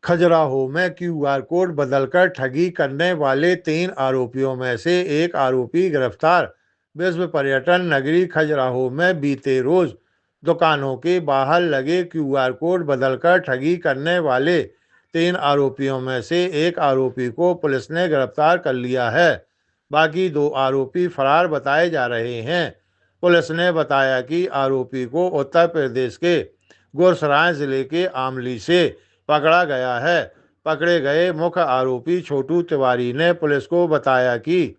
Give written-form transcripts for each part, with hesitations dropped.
खजुराहो में QR code बदलकर ठगी करने वाले 3 आरोपियों में से एक आरोपी गिरफ्तार। विश्व पर्यटन नगरी खजुराहो में बीते रोज दुकानों के बाहर लगे क्यूआर कोड बदलकर ठगी करने वाले 3 आरोपियों में से एक आरोपी को पुलिस ने गिरफ्तार कर लिया है। बाकी 2 आरोपी फरार बताए जा रहे हैं। पुलिस ने बताया कि आरोपी को उत्तर प्रदेश के गुरसराय जिले के आमली से पकड़ा गया है। पकड़े गए मुख्य आरोपी छोटू तिवारी ने पुलिस को बताया कि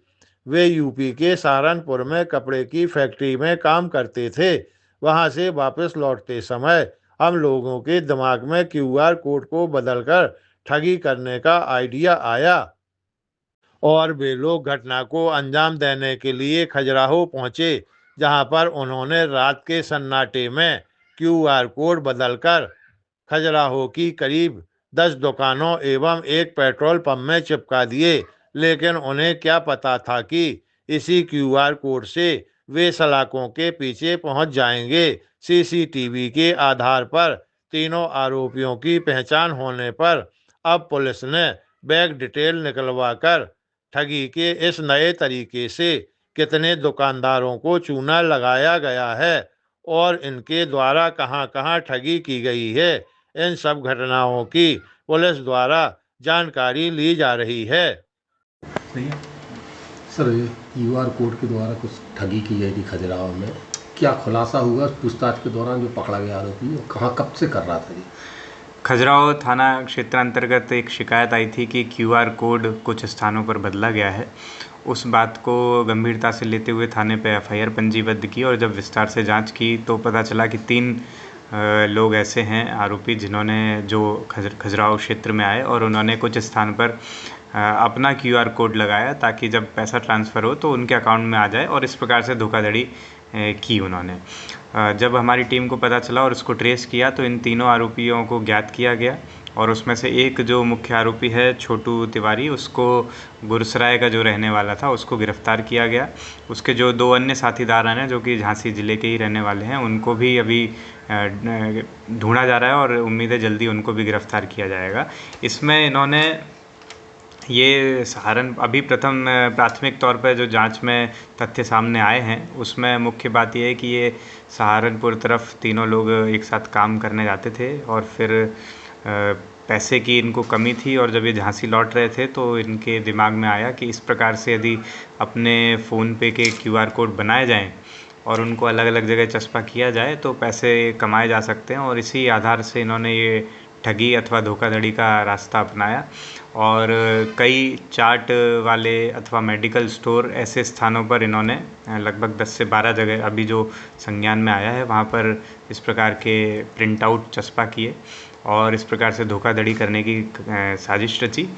वे यूपी के सहारनपुर में कपड़े की फैक्ट्री में काम करते थे। वहां से वापस लौटते समय हम लोगों के दिमाग में क्यूआर कोड को बदलकर ठगी करने का आइडिया आया और वे लोग घटना को अंजाम देने के लिए खजुराहो पहुंचे, जहां पर उन्होंने रात के सन्नाटे में क्यूआर कोड बदलकर खजुराहो की करीब 10 दुकानों एवं एक पेट्रोल पंप में चिपका दिए। लेकिन उन्हें क्या पता था कि इसी क्यूआर कोड से वे सलाखों के पीछे पहुंच जाएंगे। सीसीटीवी के आधार पर तीनों आरोपियों की पहचान होने पर अब पुलिस ने बैंक डिटेल निकलवाकर ठगी के इस नए तरीके से कितने दुकानदारों को चूना लगाया गया है और इनके द्वारा कहां-कहां ठगी की गई है, इन सब घटनाओं की पुलिस द्वारा जानकारी ली जा रही है। सही है सर, क्यूआर कोड के द्वारा कुछ ठगी की गई थी खजुराहो में, क्या खुलासा हुआ पूछताछ के दौरान जो पकड़ा गया आरोपी वो कहाँ कब से कर रहा था जी? खजुराहो थाना क्षेत्र अंतर्गत एक शिकायत आई थी कि क्यूआर कोड कुछ स्थानों पर बदला गया है। उस बात को गंभीरता से लेते हुए थाने पे एफआईआर पंजीबद्ध की और जब विस्तार से जांच की तो पता चला कि 3 लोग ऐसे हैं आरोपी जिन्होंने जो खजुराहो क्षेत्र में आए और उन्होंने कुछ स्थान पर अपना क्यूआर कोड लगाया ताकि जब पैसा ट्रांसफ़र हो तो उनके अकाउंट में आ जाए और इस प्रकार से धोखाधड़ी की उन्होंने। जब हमारी टीम को पता चला और उसको ट्रेस किया तो इन तीनों आरोपियों को ज्ञात किया गया और उसमें से एक जो मुख्य आरोपी है छोटू तिवारी, उसको गुरसराय का जो रहने वाला था उसको गिरफ्तार किया गया। उसके जो 2 अन्य साथीदार हैं जो कि झांसी ज़िले के ही रहने वाले हैं, उनको भी अभी ढूंढा जा रहा है और उम्मीद है जल्दी उनको भी गिरफ्तार किया जाएगा। इसमें इन्होंने ये अभी प्रथम प्राथमिक तौर पर जो जांच में तथ्य सामने आए हैं उसमें मुख्य बात ये है कि ये सहारनपुर तरफ तीनों लोग एक साथ काम करने जाते थे और फिर पैसे की इनको कमी थी और जब ये झांसी लौट रहे थे तो इनके दिमाग में आया कि इस प्रकार से यदि अपने फ़ोन पे के क्यूआर कोड बनाए जाएं और उनको अलग अलग जगह चस्पा किया जाए तो पैसे कमाए जा सकते हैं और इसी आधार से इन्होंने ये ठगी अथवा धोखाधड़ी का रास्ता अपनाया और कई चाट वाले अथवा मेडिकल स्टोर ऐसे स्थानों पर इन्होंने लगभग 10 से 12 जगह अभी जो संज्ञान में आया है वहाँ पर इस प्रकार के प्रिंट आउट चस्पा किए और इस प्रकार से धोखाधड़ी करने की साजिश रची।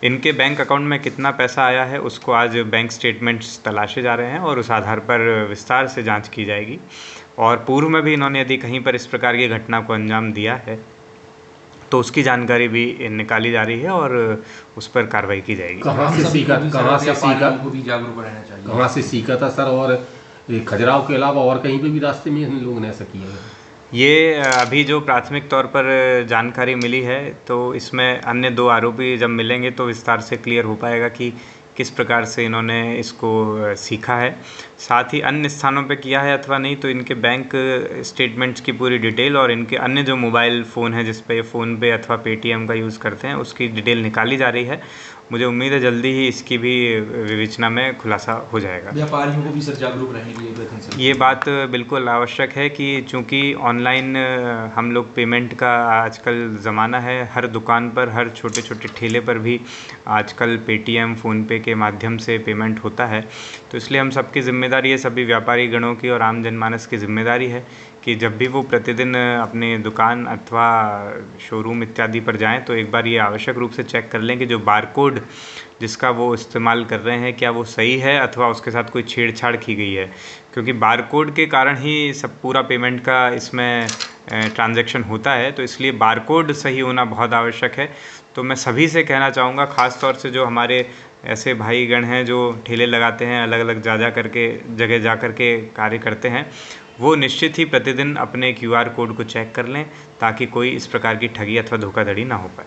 इनके बैंक अकाउंट में कितना पैसा आया है उसको आज बैंक स्टेटमेंट्स तलाशे जा रहे हैं और उस आधार पर विस्तार से जांच की जाएगी और पूर्व में भी इन्होंने यदि कहीं पर इस प्रकार की घटना को अंजाम दिया है तो उसकी जानकारी भी निकाली जा रही है और उस पर कार्रवाई की जाएगी। कहाँ से सीखा था सर? और खजुराहो के अलावा और कहीं पे भी रास्ते में इन लोगों ने ऐसा किया है? ये अभी जो प्राथमिक तौर पर जानकारी मिली है तो इसमें अन्य 2 आरोपी जब मिलेंगे तो विस्तार से क्लियर हो पाएगा कि किस प्रकार से इन्होंने इसको सीखा है, साथ ही अन्य स्थानों पे किया है अथवा नहीं। तो इनके बैंक स्टेटमेंट्स की पूरी डिटेल और इनके अन्य जो मोबाइल फ़ोन है जिस पे फ़ोनपे अथवा पेटीएम का यूज़ करते हैं उसकी डिटेल निकाली जा रही है। मुझे उम्मीद है जल्दी ही इसकी भी विवेचना में खुलासा हो जाएगा। व्यापारियों को भी सर जागरूक रहने के लिए ये बात बिल्कुल आवश्यक है कि चूँकि ऑनलाइन हम लोग पेमेंट का आजकल ज़माना है, हर दुकान पर हर छोटे छोटे ठेले पर भी आजकल पेटीएम फ़ोनपे के माध्यम से पेमेंट होता है। तो इसलिए हम सबकी ज़िम्मेदारी है, सभी व्यापारी गणों की और आम जनमानस की ज़िम्मेदारी है कि जब भी वो प्रतिदिन अपने दुकान अथवा शोरूम इत्यादि पर जाएं तो एक बार ये आवश्यक रूप से चेक कर लें कि जो बारकोड जिसका वो इस्तेमाल कर रहे हैं क्या वो सही है अथवा उसके साथ कोई छेड़छाड़ की गई है, क्योंकि बारकोड के कारण ही सब पूरा पेमेंट का इसमें ट्रांजैक्शन होता है। तो इसलिए बारकोड सही होना बहुत आवश्यक है। तो मैं सभी से कहना चाहूँगा, ख़ास तौर से जो हमारे ऐसे भाईगण हैं जो ठेले लगाते हैं, अलग अलग जगह जा कर के कार्य करते हैं, वो निश्चित ही प्रतिदिन अपने क्यूआर कोड को चेक कर लें ताकि कोई इस प्रकार की ठगी अथवा धोखाधड़ी ना हो पाए।